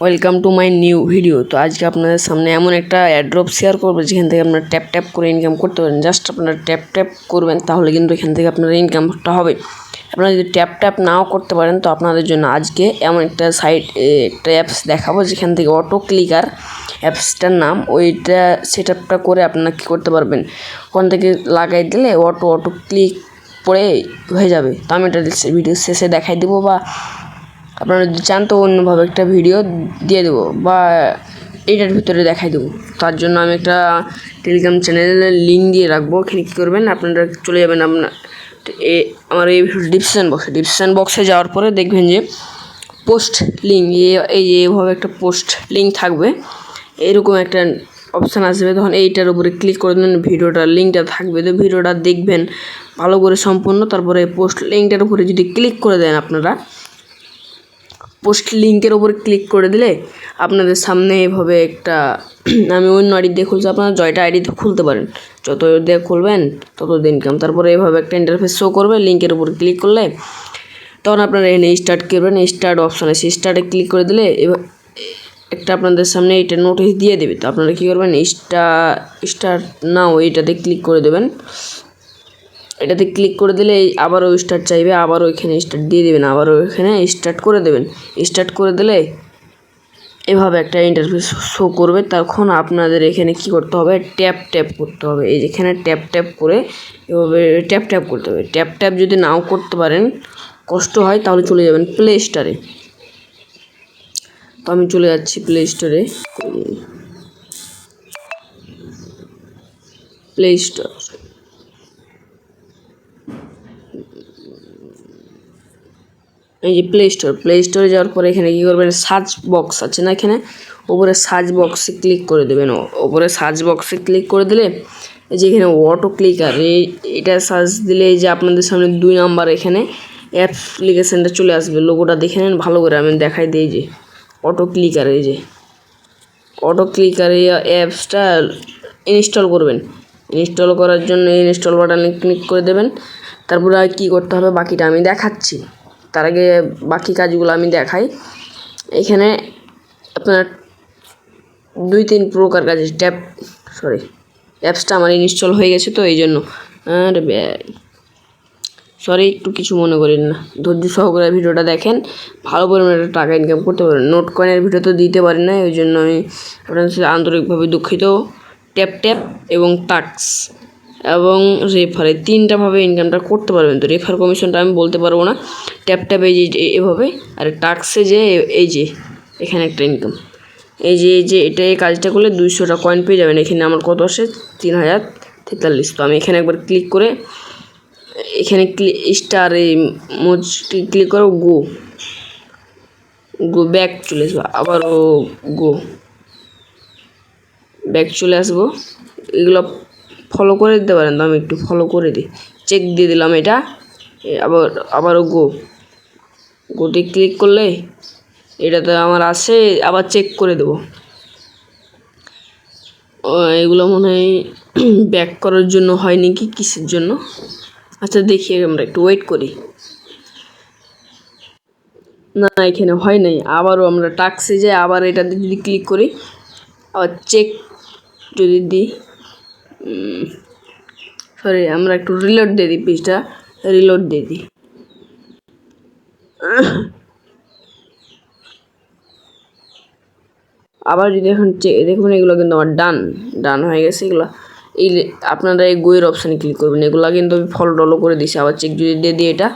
Welcome to my new video. তো আজকে আপনাদের সামনে এমন একটা অ্যাড্রপ শেয়ার করবো যেখান থেকে আপনারা ট্যাপ ট্যাপ করে ইনকাম করতে পারেন। জাস্ট আপনারা ট্যাপ ট্যাপ করবেন, তাহলে কিন্তু এখান থেকে আপনার ইনকামটা হবে। আপনারা যদি ট্যাপ ট্যাপ নাও করতে পারেন, তো আপনাদের জন্য আজকে এমন একটা একটা অ্যাপস দেখাবো যেখান থেকে অটো ক্লিকার অ্যাপসটার নাম, ওইটা সেট আপটা করে আপনারা কী করতে পারবেন, ওখান থেকে লাগাই দিলে অটো ক্লিক পড়ে হয়ে যাবে। তো আমি এটা ভিডিও শেষে দেখাই দেবো, বা আপনারা যদি চান তো অন্যভাবে একটা ভিডিও দিয়ে দেবো, বা এইটার ভিতরে দেখাই দেবো। তার জন্য আমি একটা টেলিগ্রাম চ্যানেলের লিঙ্ক দিয়ে রাখবো। এখানে কী করবেন, আপনারা চলে যাবেন আমার এই ডিসক্রিপশান বক্সে যাওয়ার পরে দেখবেন যে পোস্ট লিঙ্ক, এই যে এভাবে একটা পোস্ট লিঙ্ক থাকবে, এরকম একটা অপশান আসবে। তখন এইটার উপরে ক্লিক করে দেবেন, ভিডিওটার লিঙ্কটা থাকবে, তো ভিডিওটা দেখবেন ভালো করে সম্পূর্ণ। তারপরে পোস্ট লিঙ্কটার উপরে যদি ক্লিক করে দেন, আপনারা পোস্ট লিঙ্কের ওপরে ক্লিক করে দিলে আপনাদের সামনে এভাবে একটা আমি অন্য আইডি দিয়ে খুলছি, আপনারা জয়টা আইডি খুলতে পারেন, যত দিয়ে খুলবেন তত ইনকাম। তারপরে এভাবে একটা ইন্টারফেস শো করবে, লিঙ্কের উপর ক্লিক করলে তখন আপনারা এখানে স্টার্ট করবেন। স্টার্ট অপশান আছে, স্টার্টে ক্লিক করে দিলে একটা আপনাদের সামনে এটা নোটিশ দিয়ে দেবে। তো আপনারা কী করবেন, স্টার্ট নাও এইটাতে ক্লিক করে দেবেন। এটাতে ক্লিক করে দিলে আবারও স্টার্ট চাইবে, আবারও এখানে স্টার্ট দিয়ে দেবেন, আবারও এখানে স্টার্ট করে দেবেন। স্টার্ট করে দিলে এভাবে একটা ইন্টারফেস শো করবে। তখন আপনাদের এখানে কি করতে হবে, ট্যাপ ট্যাপ করতে হবে। এই যেখানে ট্যাপ ট্যাপ করে এভাবে ট্যাপ ট্যাপ করতে হবে। ট্যাপ ট্যাপ যদি নাও করতে পারেন, কষ্ট হয়, তাহলে চলে যাবেন প্লে স্টোরে। তো আমি চলে যাচ্ছি প্লে স্টোরে। প্লে স্টোর, এই যে প্লে স্টোরে যাওয়ার পরে এখানে কী করবেন, সার্চ বক্স আছে না, এখানে ওপরে সার্চ বক্সে ক্লিক করে দেবেন। ওপরে সার্চ বক্সে ক্লিক করে দিলে এই যে এখানে অটো ক্লিকার, এটা সার্চ দিলে এই যে আপনাদের সামনে 2 নাম্বার এখানে অ্যাপ্লিকেশানটা চলে আসবে। লোগোটা দেখে নেন ভালো করে, আমি দেখাই দিই। যে অটো ক্লিকার, এই যে অটো ক্লিকার এই অ্যাপসটা ইনস্টল করবেন। ইনস্টল করার জন্য ইনস্টল বাটনে ক্লিক করে দেবেন। তারপরে আর কী করতে হবে বাকিটা আমি দেখাচ্ছি। তার আগে বাকি কাজগুলো আমি দেখাই। এখানে আপনার 2-3 প্রকার কাজ অ্যাপসটা আমার ইনস্টল হয়ে গেছে, তো এই জন্য একটু কিছু মনে করেন না, ধৈর্য সহকারে ভিডিওটা দেখেন, ভালো পরিমাণে টাকা ইনকাম করতে পারেন। নোট কয়েনের ভিডিও তো দিতে পারি না, ওই জন্য আমি আপনাদের সাথে আন্তরিকভাবে দুঃখিত। ট্যাপ ট্যাপ এবং টাক্স এবং রেফারে 3টাভাবে ইনকামটা করতে পারবেন। তো রেফার কমিশনটা আমি বলতে পারবো না। ট্যাপ ট্যাপ এই যে এভাবে, আর টাক্সে যে এই যে এখানে একটা ইনকাম, এই যে এটা এই কাজটা করলে 200টা কয়েন পেয়ে যাবেন। এখানে আমার কত আসে, 3043। তো আমি এখানে একবার ক্লিক করে এখানে স্টার এই ক্লিক করো, গো ব্যাক চলে আসবো, আবারও ব্যাক চলে আসবো। এগুলো ফলো করে দিতে পারেন, তো আমি একটু ফলো করে দিই, চেক দিয়ে দিলাম এটা। আবারও গোতে ক্লিক করলে এটাতে আমার আসে, আবার চেক করে দেবো। এগুলো মনে হয় ব্যাক করার জন্য হয়নি, কি কিসের জন্য, আচ্ছা দেখি, আমরা একটু ওয়েট করি। না, এখানে হয় নাই। আবারও আমরা টাক্সে যাই, আবার এটাতে যদি ক্লিক করি, আবার চেক যদি দিই, আমরা একটু রিলোড দিয়ে দিই, পেজটা রিলোড দিয়ে দিই। আবার যদি এখন দেখুন, এগুলো কিন্তু আমার ডান হয়ে গেছে। এগুলো আপনারা এই গোয়ের অপশানে ক্লিক করবেন। এগুলো কিন্তু আমি ফলো করে দিছি। আবার চেক যদি দিয়ে দিই, এটা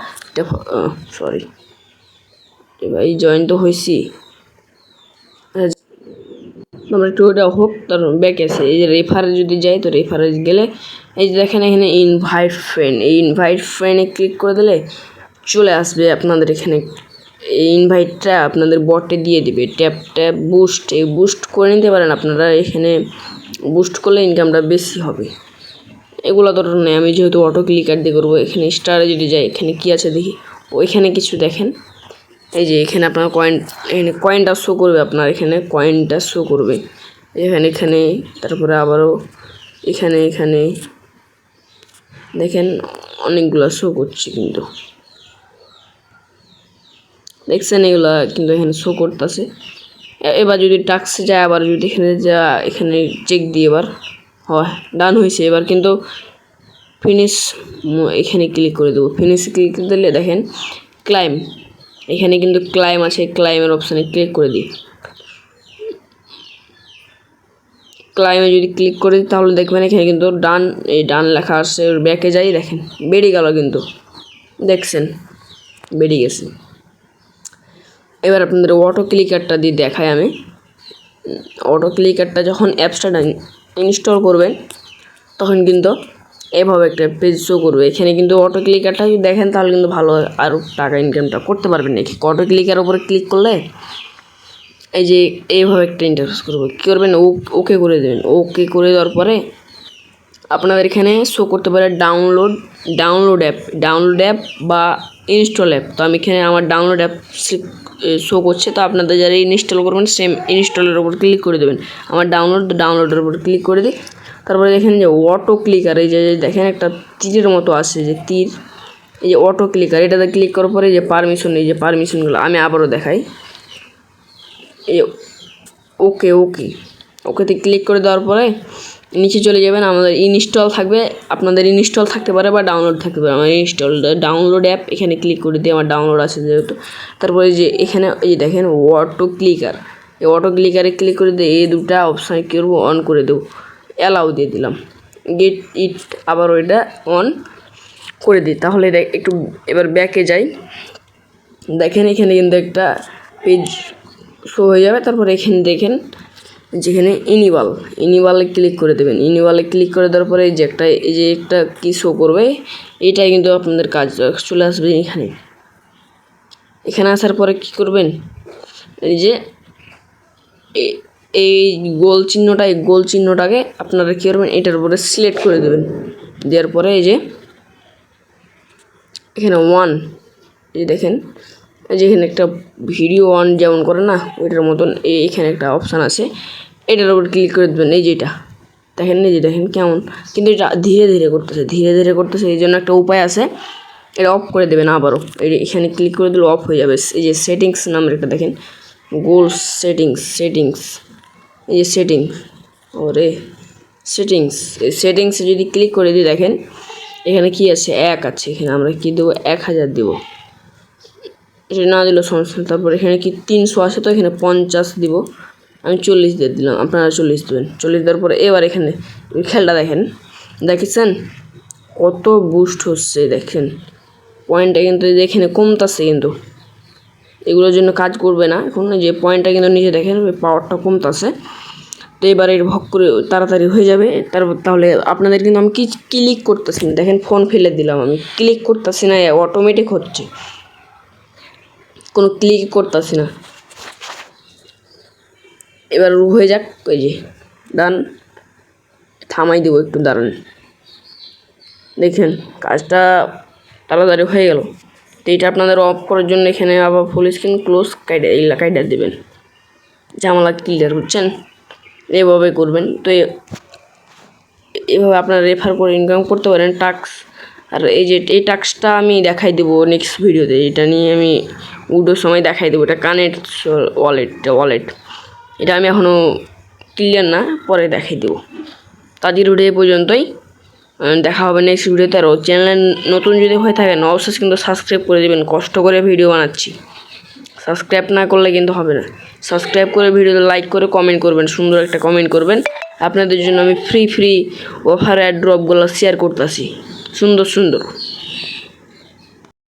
এবার এই জয়েন তো হয়েছি, আমরা একটু ওটা হোক, তারপর ব্যাক আছে। এই যে রেফারে যদি যাই, তো রেফারে গেলে এই যে দেখেন এখানে ইনভাইট ফ্রেন্ড, এই ইনভাইট ফ্রেন্ডে ক্লিক করে দিলে চলে আসবে আপনাদের এখানে। এই ইনভাইটটা আপনাদের বটে দিয়ে দিবে। ট্যাপ ট্যাপ বুস্ট করে নিতে পারেন আপনারা। এখানে বুস্ট করলে ইনকামটা বেশি হবে। এগুলো তো নেই, আমি যেহেতু অটো ক্লিকার দিয়ে করবো। এখানে স্টারে যদি যাই, এখানে কি আছে দেখি, ওইখানে কিছু দেখেন, এই যে এখানে আপনার এখানে কয়েনটা শো করবে, আপনার এখানে কয়েনটা শো করবে এখানে। তারপরে আবারও এখানে দেখেন অনেকগুলো শো করছে, কিন্তু দেখছেন এগুলা কিন্তু এখানে শো করতেছে। এবার যদি টাস্কে যায়, আবার যদি এখানে যা এখানে চেক দিই, এবার হয় ডান হয়েছে। এবার কিন্তু ফিনিশ এখানে ক্লিক করে দেবো। ফিনিশে ক্লিক দিলে দেখেন ক্লাইম, এখানে কিন্তু ক্লাইম আছে, ক্লাইমের অপশানে ক্লিক করে দিই। ক্লাইমে যদি ক্লিক করে দিই তাহলে দেখবেন এখানে কিন্তু ডান লেখা আসছে। ব্যাকে যাই, দেখেন বেরিয়ে গেল, কিন্তু দেখছেন বেরিয়ে গেছে। এবার আপনাদের অটো ক্লিকারটা দিয়ে দেখাই আমি। অটো ক্লিকারটা যখন অ্যাপসটা ইনস্টল করবেন তখন কিন্তু এভাবে একটা পেজ শো করবে। এখানে কিন্তু অটো ক্লিকারটা যদি দেখেন তাহলে কিন্তু ভালো আরও টাকা ইনকামটা করতে পারবেন। নাকি অটো ক্লিকার উপরে ক্লিক করলে এই যে এইভাবে একটা ইন্টারফেস করবে। কী করবেন, ওকে করে দেবেন। ওকে করে দেওয়ার পরে আপনাদের এখানে শো করতে পারে ডাউনলোড অ্যাপ বা ইনস্টল অ্যাপ। তো আমি এখানে আমার ডাউনলোড অ্যাপ শো করছে। তো আপনাদের যারা ইনস্টল করবেন সেম ইনস্টলের উপর ক্লিক করে দেবেন। আমার ডাউনলোডের উপর ক্লিক করে দিই। তারপরে দেখেন যে অটো ক্লিকার, এই যে দেখেন একটা তীরের মতো আসছে, যে তীর, এই যে অটো ক্লিকার, এটাতে ক্লিক করার পরে এই যে পারমিশনগুলো আমি আবারও দেখাই। এই ওকেতে ক্লিক করে দেওয়ার পরে নিচে চলে যাবেন। আমাদের ইনস্টল থাকবে, আপনাদের ইনস্টল থাকতে পারে বা ডাউনলোড থাকতে পারে। আমার ডাউনলোড অ্যাপ, এখানে ক্লিক করে দিয়ে আমার ডাউনলোড আছে যেহেতু। তারপরে যে এখানে এই দেখেন অটো ক্লিকার, এই অটো ক্লিকারে ক্লিক করে দিয়ে এই দুটা অপশান কী করবো, অন করে দেবো, অ্যালাউ দিয়ে দিলাম। গেট ইট আবার ওইটা অন করে দিই। তাহলে একটু এবার ব্যাকে যাই, দেখেন এখানে কিন্তু একটা পেজ শো হয়ে যাবে। তারপরে এখানে দেখেন যেখানে ইনিবালে ক্লিক করে দেবেন। ইনিবালে ক্লিক করে দেওয়ার পরে এই যে একটা কী শো করবে, এইটাই কিন্তু আপনাদের কাজ চলে আসবে। এখানে আসার পরে কি করবেন, এই যে এই গোল চিহ্নটাকে আপনারা কী করবেন, এটার উপরে সিলেক্ট করে দেবেন। দেওয়ার পরে এই যে এখানে এই দেখেন যেখানে একটা ভিডিও অন যেমন করে না, ওইটার মতন এখানে একটা অপশান আছে, এটার উপর ক্লিক করে দেবেন। এই যেটা দেখেন কেমন, কিন্তু এটা ধীরে ধীরে করতেছে। এই জন্য একটা উপায় আছে, এটা অফ করে দেবেন আবারও। এখানে ক্লিক করে দিলে অফ হয়ে যাবে। এই যে সেটিংস নামের একটা দেখেন, গোল সেটিংস, এই যে সেটিংসে যদি ক্লিক করে দিই, দেখেন এখানে কি আছে, 1 আছে। এখানে আমরা কি দেবো, 1000 দেবো। এটা না দিলেও সমস্যা নেই। তারপর এখানে কি 300 আছে, তো এখানে 50 দিব। আমি 40 দিয়ে দিলাম, আপনারা 40 দেবেন। 40 দেওয়ার পরে এবার এখানে খেলটা দেখেছেন কত বুস্ট হচ্ছে, দেখেন পয়েন্টটা কিন্তু এখানে কমতেছে, কিন্তু এগুলোর জন্য কাজ করবে না এখন। যে পয়েন্টটা কিন্তু নিচে দেখেন পাওয়ারটা কমতেছে। তো এবার এর ভক করে তাড়াতাড়ি হয়ে যাবে। তাহলে আপনাদের কিন্তু আমি ক্লিক করতেছি না, দেখেন ফোন ফেলে দিলাম, আমি ক্লিক করতেছি না, অটোমেটিক হচ্ছে, কোনো ক্লিক করতেছি না। এবার হয়ে যাক, ওই যে ডান, থামাই দেবো একটু, দাঁড়ান, দেখেন কাজটা তাড়াতাড়ি হয়ে গেল। তো এইটা আপনাদের অফ করার জন্য এখানে আবার ফুল স্ক্রিন ক্লোজ কাইডা দেবেন, ঝামেলা ক্লিয়ার, বুঝছেন? এভাবে করবেন। তো এভাবে আপনারা রেফার করে ইনকাম করতে পারেন টাস্ক। আর এই টাস্কটা আমি দেখাই দেবো নেক্সট ভিডিওতে, এটা নিয়ে আমি উডোর সময় দেখাই দেবো। এটা কানেক্ট ওয়ালেট, এটা আমি এখনও ক্লিয়ার না, পরে দেখাই দেবো। তাদের ভিডিও এই পর্যন্তই, দেখা হবে নেক্সট ভিডিওতে। আরও চ্যানেলে নতুন যদি হয়ে থাকেন অবশ্যই কিন্তু সাবস্ক্রাইব করে দেবেন, কষ্ট করে ভিডিও বানাচ্ছি, সাবস্ক্রাইব না করলে কিন্তু হবে না। সাবস্ক্রাইব করে ভিডিওতে লাইক করে কমেন্ট করবেন, সুন্দর একটা কমেন্ট করবেন। আপনাদের জন্য আমি ফ্রি অফার অ্যাড ড্রপগুলো শেয়ার করতেছি, সুন্দর।